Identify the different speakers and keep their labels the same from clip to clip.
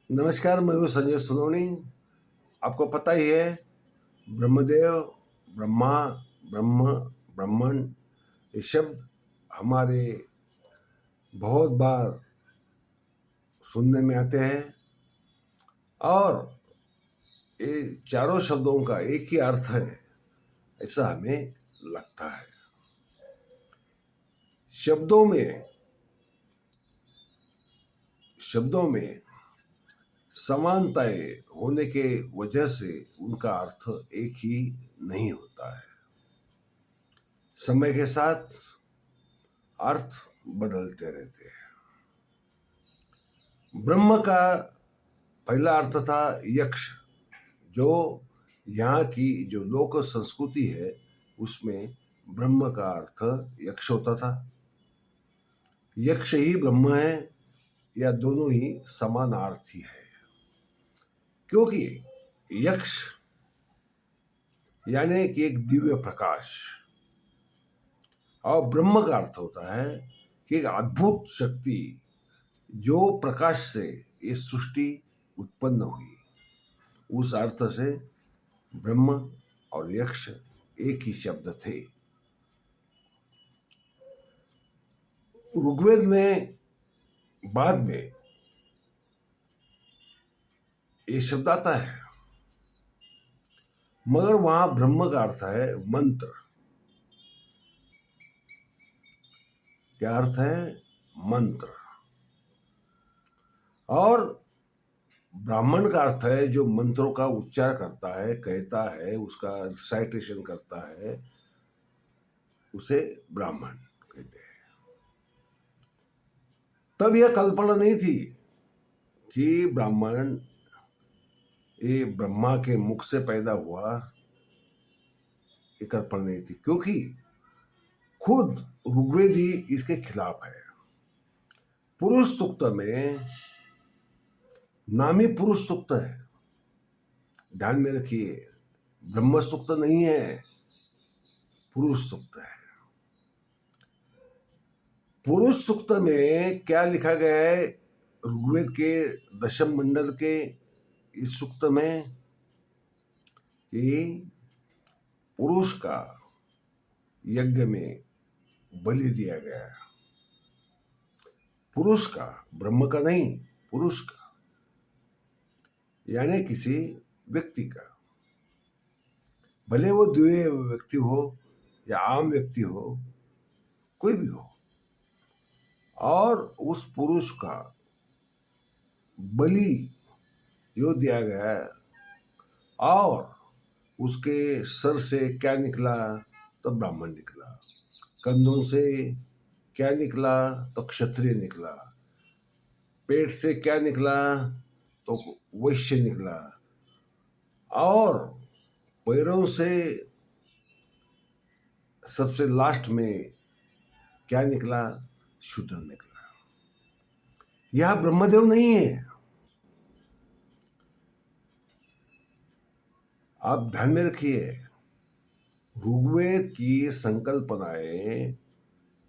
Speaker 1: नमस्कार, मैं हूँ संजय सोनवणी। आपको पता ही है, ब्रह्मदेव, ब्रह्मा, ब्रह्म, ब्रह्मन ये शब्द हमारे बहुत बार सुनने में आते हैं और ये चारों शब्दों का एक ही अर्थ है, ऐसा हमें लगता है। शब्दों में समानताएं होने के वजह से उनका अर्थ एक ही नहीं होता है। समय के साथ अर्थ बदलते रहते हैं। ब्रह्म का पहला अर्थ था यक्ष, जो यहाँ की जो लोक संस्कृति है उसमें ब्रह्म का अर्थ यक्ष होता था। यक्ष ही ब्रह्म है या दोनों ही समानार्थी है, क्योंकि यक्ष यानी कि एक दिव्य प्रकाश और ब्रह्म का अर्थ होता है कि एक अद्भुत शक्ति जो प्रकाश से ये सृष्टि उत्पन्न हुई। उस अर्थ से ब्रह्म और यक्ष एक ही शब्द थे। ऋग्वेद में बाद में ये शब्द आता है, मगर वहां ब्रह्म का अर्थ है मंत्र। क्या अर्थ है? मंत्र। और ब्राह्मण का अर्थ है जो मंत्रों का उच्चार करता है, कहता है, उसका रिसाइटेशन करता है, उसे ब्राह्मण कहते हैं। तब यह कल्पना नहीं थी कि ब्राह्मण ये ब्रह्मा के मुख से पैदा हुआ, ये कल्पना नहीं थी, क्योंकि खुद ऋग्वेद ही इसके खिलाफ है। पुरुष सूक्त में नाम ही पुरुष सूक्त है, ध्यान में रखिए। ब्रह्म सूक्त नहीं है, पुरुष सूक्त है। पुरुष सूक्त में क्या लिखा गया है? ऋग्वेद के दशम मंडल के इस सूक्त में कि पुरुष का यज्ञ में बलि दिया गया। पुरुष का, ब्रह्म का नहीं, पुरुष का, यानी किसी व्यक्ति का, भले वो दिव्य व्यक्ति हो या आम व्यक्ति हो, कोई भी हो, और उस पुरुष का बलि जो दिया गया है, और उसके सर से क्या निकला? तो ब्राह्मण निकला। कंधों से क्या निकला? तो क्षत्रिय निकला। पेट से क्या निकला? तो वैश्य निकला। और पैरों से सबसे लास्ट में क्या निकला? शूद्र निकला। यह ब्रह्मदेव नहीं है। आप ध्यान में रखिए, ऋग्वेद की संकल्पनाएं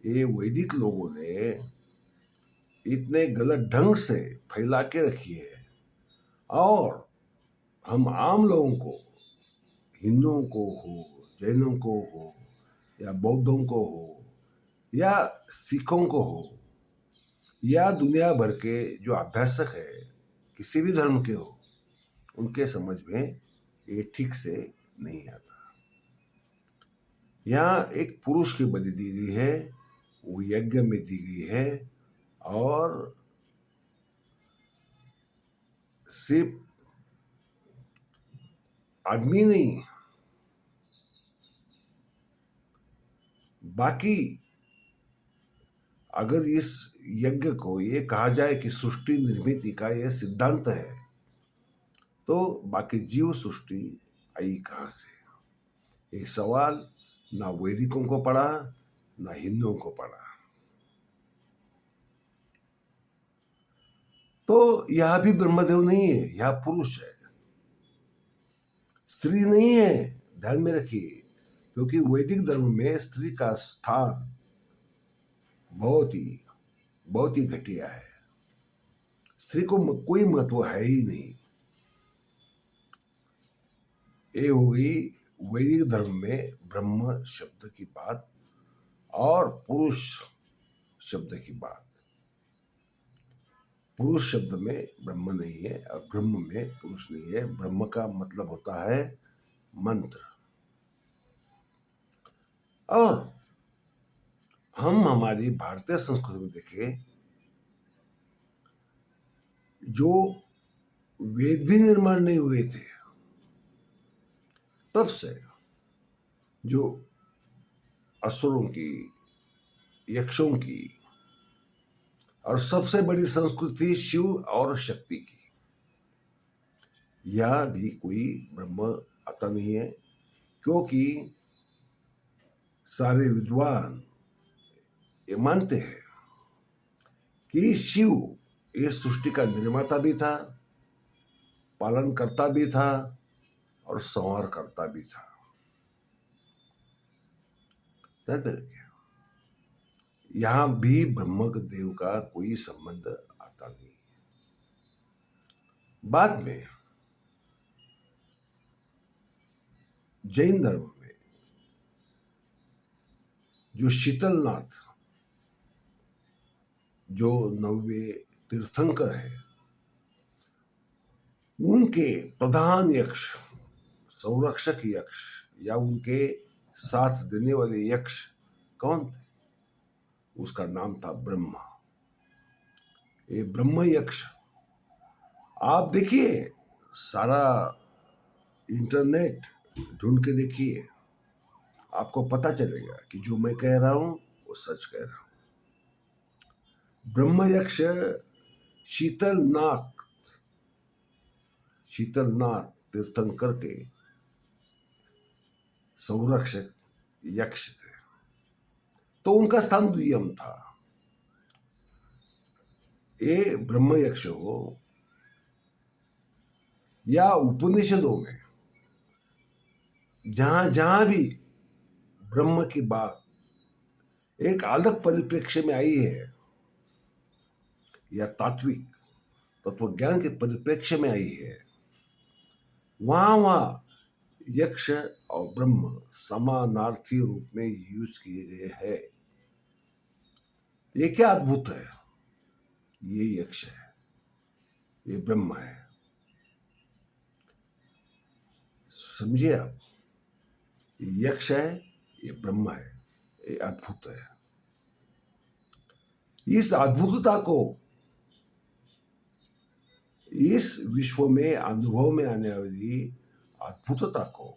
Speaker 1: ये वैदिक लोगों ने इतने गलत ढंग से फैला के रखी है, और हम आम लोगों को, हिंदुओं को हो, जैनों को हो, या बौद्धों को हो, या सिखों को हो, या दुनिया भर के जो अभ्यासक है, किसी भी धर्म के हो, उनके समझ में ये ठीक से नहीं आता। यहाँ एक पुरुष की बलि दी गई है, वो यज्ञ में दी गई है, और सिर्फ आदमी नहीं, बाकी अगर इस यज्ञ को ये कहा जाए कि सृष्टि निर्मिति का यह सिद्धांत है, तो बाकी जीव सृष्टि आई कहाँ से? ये सवाल ना वैदिकों को पड़ा, ना हिंदुओं को पड़ा। तो यह भी ब्रह्मदेव नहीं है, यह पुरुष है, स्त्री नहीं है। ध्यान में रखिए, क्योंकि वैदिक धर्म में स्त्री का स्थान बहुत ही घटिया है। स्त्री को कोई महत्व है ही नहीं। ये हो गई वैदिक धर्म में ब्रह्म शब्द की बात और पुरुष शब्द की बात। पुरुष शब्द में ब्रह्म नहीं है और ब्रह्म में पुरुष नहीं है। ब्रह्म का मतलब होता है मंत्र। और हम हमारी भारतीय संस्कृति में देखें, जो वेद भी निर्माण नहीं हुए थे तब से जो असुरों की, यक्षों की और सबसे बड़ी संस्कृति शिव और शक्ति की, यह भी कोई ब्रह्म आता नहीं है। क्योंकि सारे विद्वान ये मानते हैं कि शिव ये सृष्टि का निर्माता भी था, पालन करता भी था और संहार करता भी था। यहां भी ब्रह्म देव का कोई संबंध आता नहीं। बाद में जैन धर्म में जो शीतलनाथ, जो 9वें तीर्थंकर है, उनके प्रधान यक्ष, संरक्षक यक्ष या उनके साथ देने वाले यक्ष कौन थे? उसका नाम था ब्रह्मा। ये ब्रह्म यक्ष, आप देखिए, सारा इंटरनेट ढूंढ के देखिए, आपको पता चलेगा कि जो मैं कह रहा हूं वो सच कह रहा हूं। ब्रह्म यक्ष शीतलनाथ तीर्थंकर के संरक्षक यक्ष थे, तो उनका स्थान द्वितीय था। ये ब्रह्म यक्ष हो या उपनिषदों में जहां जहां भी ब्रह्म की बात एक अलग परिप्रेक्ष्य में आई है या तात्विक तत्वज्ञान के परिप्रेक्ष्य में आई है, वहां वहां यक्ष और ब्रह्म समानार्थी रूप में यूज किए गए हैं। ये क्या अद्भुत है! ये यक्ष है, ये ब्रह्म है। समझिए आप, ये यक्ष है, ये ब्रह्म है, ये अद्भुत है। इस अद्भुतता को, इस विश्व में अनुभव में आने वाली अद्भुतता को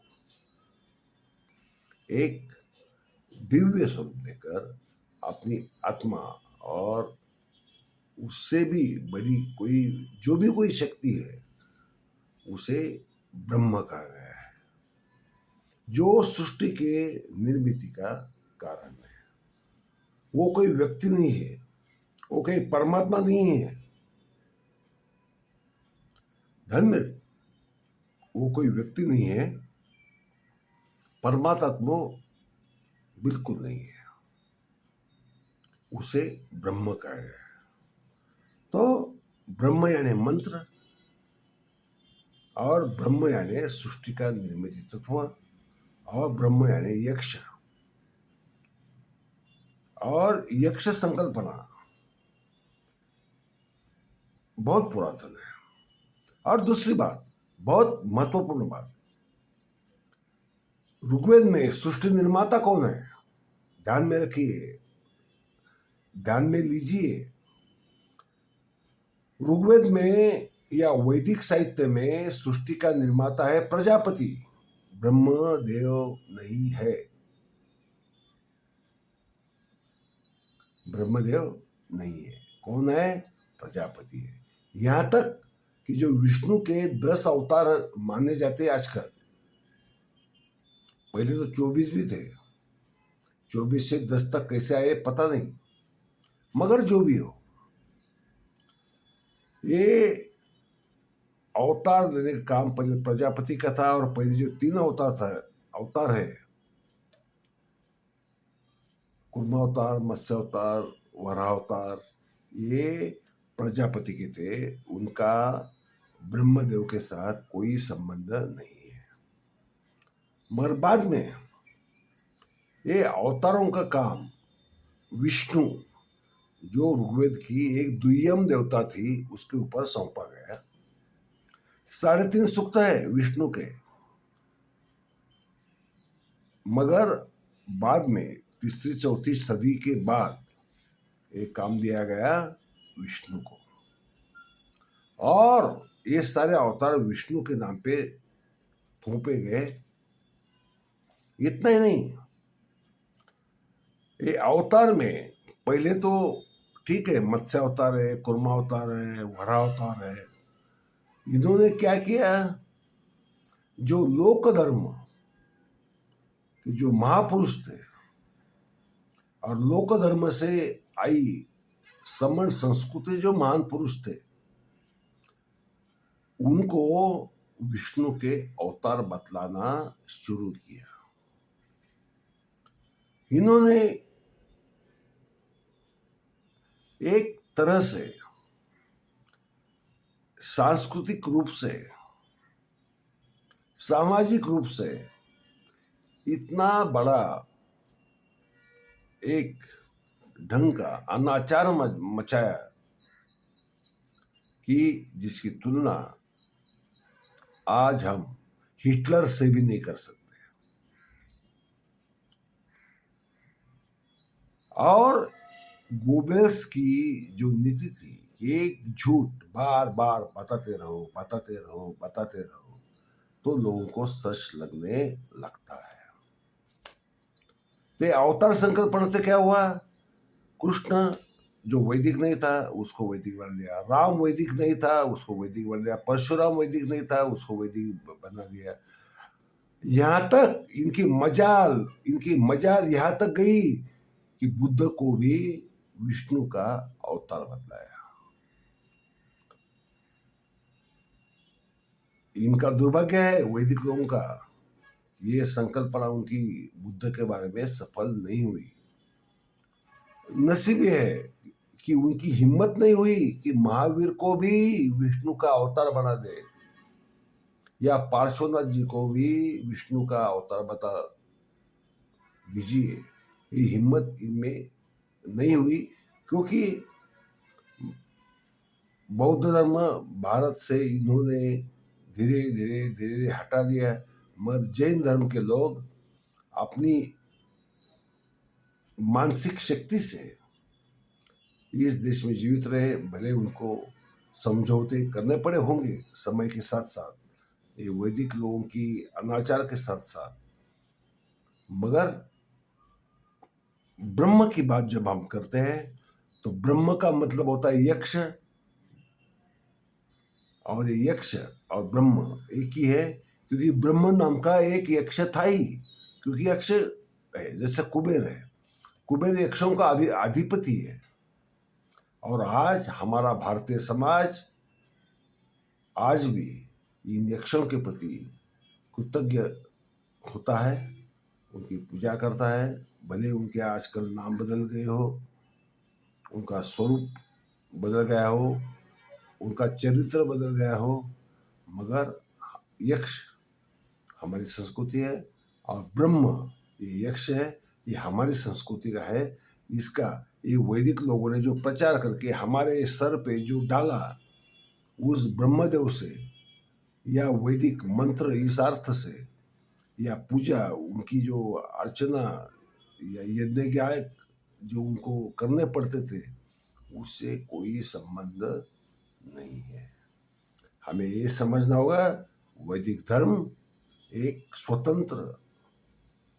Speaker 1: एक दिव्य स्वरूप देकर अपनी आत्मा और उससे भी बड़ी कोई जो भी कोई शक्ति है उसे ब्रह्म कहा गया है, जो सृष्टि के निर्मिति का कारण है। वो कोई व्यक्ति नहीं है, वो कोई परमात्मा नहीं है, धर्म वो कोई व्यक्ति नहीं है, परमात्मा बिल्कुल नहीं है, उसे ब्रह्म कहा गया है। तो ब्रह्म यानी मंत्र और ब्रह्म यानी सृष्टि का निर्मित तत्व और ब्रह्म यानी यक्ष। और यक्ष संकल्पना बहुत पुरातन है। और दूसरी बात, बहुत महत्वपूर्ण बात, ऋग्वेद में सृष्टि निर्माता कौन है? ध्यान में रखिए, ध्यान में लीजिए। ऋग्वेद में या वैदिक साहित्य में सृष्टि का निर्माता है प्रजापति, ब्रह्मदेव नहीं है। ब्रह्मदेव नहीं है, कौन है? प्रजापति है। यहां तक कि जो विष्णु के 10 अवतार माने जाते हैं आजकल, पहले तो 24 भी थे, 24 से 10 तक कैसे आए पता नहीं, मगर जो भी हो, ये अवतार देने का काम पहले प्रजापति का था। और पहले जो 3 अवतार है, कुर्म अवतार, मत्स्य अवतार, वराह अवतार, ये प्रजापति के थे, उनका ब्रह्मदेव के साथ कोई संबंध नहीं है। मगर बाद में ये अवतारों का काम विष्णु, जो ऋग्वेद की एक दुय्यम देवता थी, उसके ऊपर सौंपा गया। 3.5 सूक्त है विष्णु के, मगर बाद में 3री-4थी सदी के बाद एक काम दिया गया विष्णु को, और ये सारे अवतार विष्णु के नाम पे थोपे गए। इतना ही नहीं, ये अवतार में पहले तो ठीक है, मत्स्य अवतार है, कुर्मा अवतार है, वरा अवतार है। इन्होंने क्या किया, जो लोक धर्म के जो महापुरुष थे और लोक धर्म से आई समण संस्कृति, जो महान पुरुष थे, उनको विष्णु के अवतार बतलाना शुरू किया। इन्होंने एक तरह से सांस्कृतिक रूप से, सामाजिक रूप से इतना बड़ा एक ढंग का अनाचार मचाया कि जिसकी तुलना आज हम हिटलर से भी नहीं कर सकते। और गोबेल्स की जो नीति थी कि एक झूठ बार बार बताते रहो, बताते रहो, बताते रहो, तो लोगों को सच लगने लगता है। तो अवतार संकल्पना से क्या हुआ, कृष्ण जो वैदिक नहीं था उसको वैदिक बना दिया, राम वैदिक नहीं था उसको वैदिक बना दिया, परशुराम वैदिक नहीं था उसको वैदिक बना दिया। यहाँ तक इनकी मजाल यहाँ तक गई कि बुद्ध को भी विष्णु का अवतार बतलाया। इनका दुर्भाग्य है वैदिक लोगों का, ये संकल्पना उनकी बुद्ध के बारे में सफल नहीं हुई। नसीब है कि उनकी हिम्मत नहीं हुई कि महावीर को भी विष्णु का अवतार बना दे, या पार्श्वनाथ जी को भी विष्णु का अवतार बता दीजिए। ये हिम्मत इनमें नहीं हुई, क्योंकि बौद्ध धर्म भारत से इन्होंने धीरे धीरे धीरे हटा दिया। मगर जैन धर्म के लोग अपनी मानसिक शक्ति से इस देश में जीवित रहे, भले उनको समझौते करने पड़े होंगे समय के साथ साथ, ये वैदिक लोगों की अनाचार के साथ साथ। मगर ब्रह्म की बात जब हम करते हैं तो ब्रह्म का मतलब होता है यक्ष, और ये यक्ष और ब्रह्म एक ही है, क्योंकि ब्रह्म नाम का एक यक्ष था ही। क्योंकि यक्ष जैसे कुबेर है, कुबेर यक्षों का अधिपति है। और आज हमारा भारतीय समाज आज भी इन यक्षों के प्रति कृतज्ञ होता है, उनकी पूजा करता है। भले उनके आजकल नाम बदल गए हो, उनका स्वरूप बदल गया हो, उनका चरित्र बदल गया हो, मगर यक्ष हमारी संस्कृति है और ब्रह्म ये यक्ष है, ये हमारी संस्कृति का है। इसका ये वैदिक लोगों ने जो प्रचार करके हमारे सर पे जो डाला, उस ब्रह्मदेव से या वैदिक मंत्र इस अर्थ से या पूजा, उनकी जो अर्चना या यज्ञ जो उनको करने पड़ते थे, उससे कोई संबंध नहीं है। हमें ये समझना होगा वैदिक धर्म एक स्वतंत्र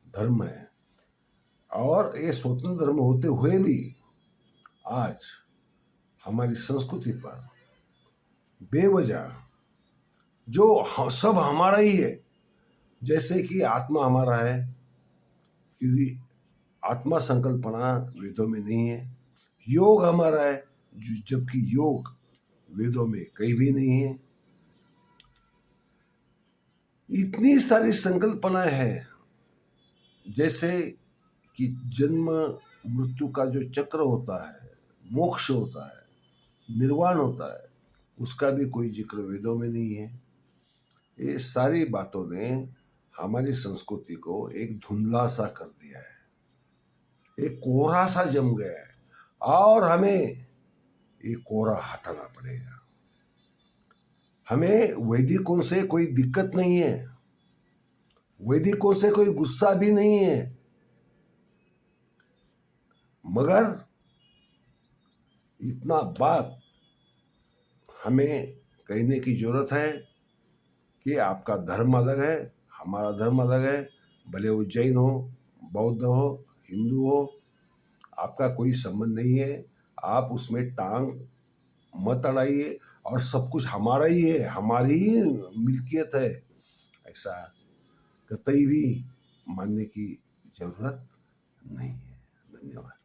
Speaker 1: धर्म है, और ये स्वतंत्र धर्म होते हुए भी आज हमारी संस्कृति पर बेवजह जो सब हमारा ही है, जैसे कि आत्मा हमारा है, क्योंकि आत्मा संकल्पना वेदों में नहीं है। योग हमारा है, जबकि योग वेदों में कहीं भी नहीं है। इतनी सारी संकल्पनाएं हैं, जैसे कि जन्म मृत्यु का जो चक्र होता है, मोक्ष होता है, निर्वाण होता है, उसका भी कोई जिक्र वेदों में नहीं है। ये सारी बातों ने हमारी संस्कृति को एक धुंधला सा कर दिया है, एक कोहरा सा जम गया है, और हमें ये कोहरा हटाना पड़ेगा। हमें वैदिकों से कोई दिक्कत नहीं है, वैदिकों से कोई गुस्सा भी नहीं है, मगर इतना बात हमें कहने की जरूरत है कि आपका धर्म अलग है, हमारा धर्म अलग है, भले वो जैन हो, बौद्ध हो, हिंदू हो, आपका कोई संबंध नहीं है। आप उसमें टांग मत अड़ाइए, और सब कुछ हमारा ही है, हमारी ही मिल्कियत है, ऐसा कतई भी मानने की जरूरत नहीं है। धन्यवाद।